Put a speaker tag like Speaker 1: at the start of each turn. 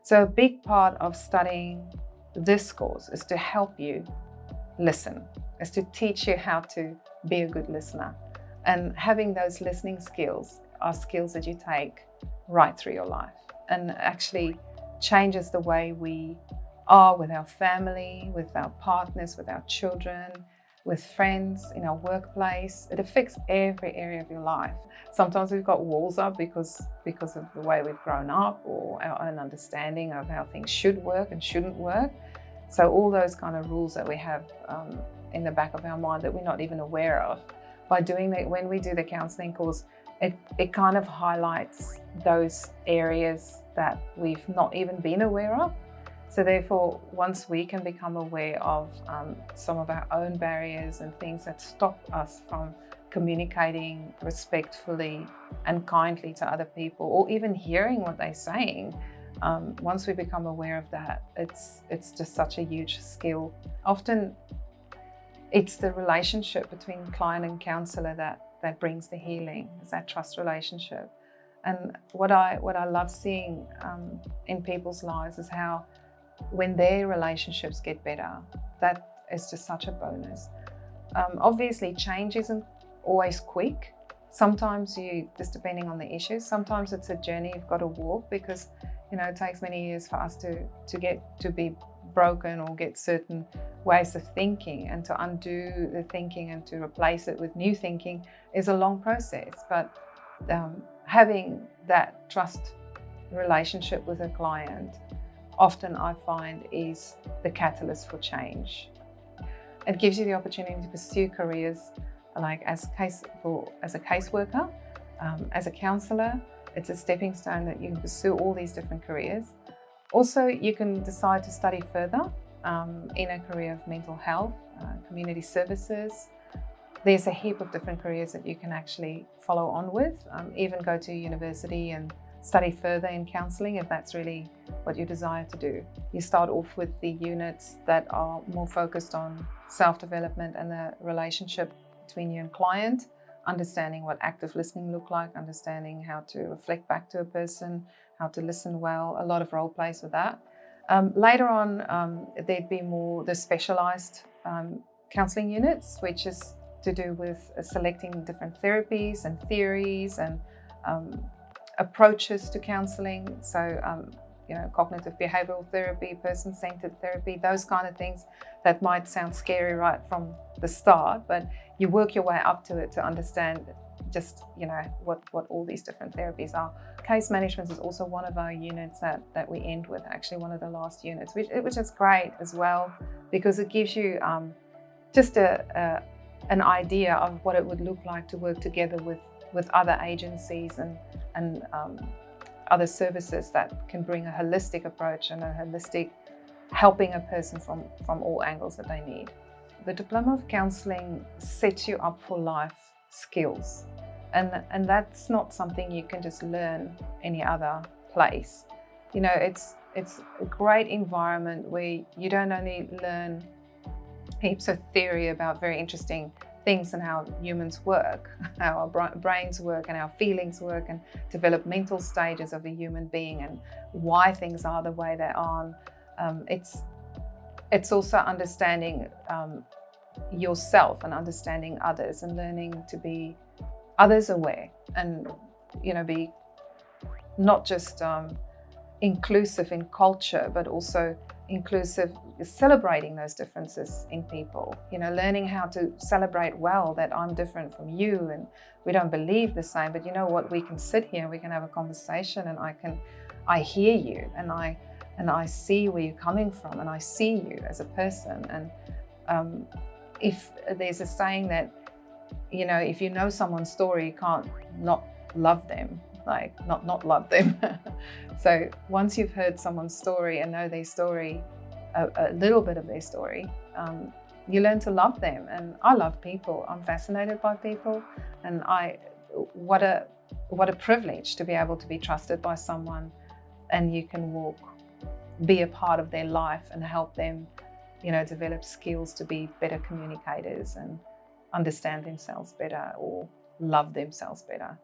Speaker 1: So a big part of studying this course is to help you listen, is to teach you how to be a good listener. And having those listening skills are skills that you take right through your life and actually changes the way we are with our family, with our partners, with our children, with friends, in our workplace. It affects every area of your life. Sometimes we've got walls up because of the way we've grown up or our own understanding of how things should work and shouldn't work. So all those kind of rules that we have in the back of our mind that we're not even aware of. By doing that, when we do the counselling course, it kind of highlights those areas that we've not even been aware of. So therefore, once we can become aware of some of our own barriers and things that stop us from communicating respectfully and kindly to other people, or even hearing what they're saying, once we become aware of that, it's just such a huge skill. Often it's the relationship between client and counsellor that brings the healing. It's that trust relationship. And what I love seeing in people's lives is how when their relationships get better, that is just such a bonus. Obviously, change isn't always quick. Sometimes just depending on the issues, sometimes it's a journey you've got to walk because, it takes many years for us to get to be broken or get certain ways of thinking, and to undo the thinking and to replace it with new thinking is a long process. But having that trust relationship with a client often I find is the catalyst for change. It gives you the opportunity to pursue careers like as a caseworker, as a counsellor. It's a stepping stone that you can pursue all these different careers. Also, you can decide to study further in a career of mental health, community services. There's a heap of different careers that you can actually follow on with, even go to university and study further in counselling if that's really what you desire to do. You start off with the units that are more focused on self-development and the relationship between you and client, understanding what active listening looks like, understanding how to reflect back to a person, how to listen well, a lot of role plays with that. Later on, there'd be more the specialised counselling units, which is to do with selecting different therapies and theories and approaches to counselling. So, cognitive behavioural therapy, person-centred therapy, those kind of things that might sound scary right from the start, but you work your way up to it to understand just, what all these different therapies are. Case management is also one of our units that we end with, actually one of the last units, which is great as well, because it gives you just an idea of what it would look like to work together with other agencies and other services that can bring a holistic approach and a holistic helping a person from all angles that they need. The Diploma of Counselling sets you up for life skills, and that's not something you can just learn any other place. It's a great environment where you don't only learn heaps of theory about very interesting things and how humans work, how our brains work and our feelings work, and developmental stages of a human being and why things are the way they are. It's also understanding yourself and understanding others and learning to be others aware and be not just inclusive in culture, but also inclusive, celebrating those differences in people, learning how to celebrate well that I'm different from you and we don't believe the same, but we can sit here and we can have a conversation and I hear you and I see where you're coming from and I see you as a person. And if there's a saying that, if you know someone's story, you can't not love them. Not love them. So once you've heard someone's story and know their story, a little bit of their story, you learn to love them. And I love people. I'm fascinated by people, and what a privilege to be able to be trusted by someone, and you can be a part of their life and help them, develop skills to be better communicators and understand themselves better or love themselves better.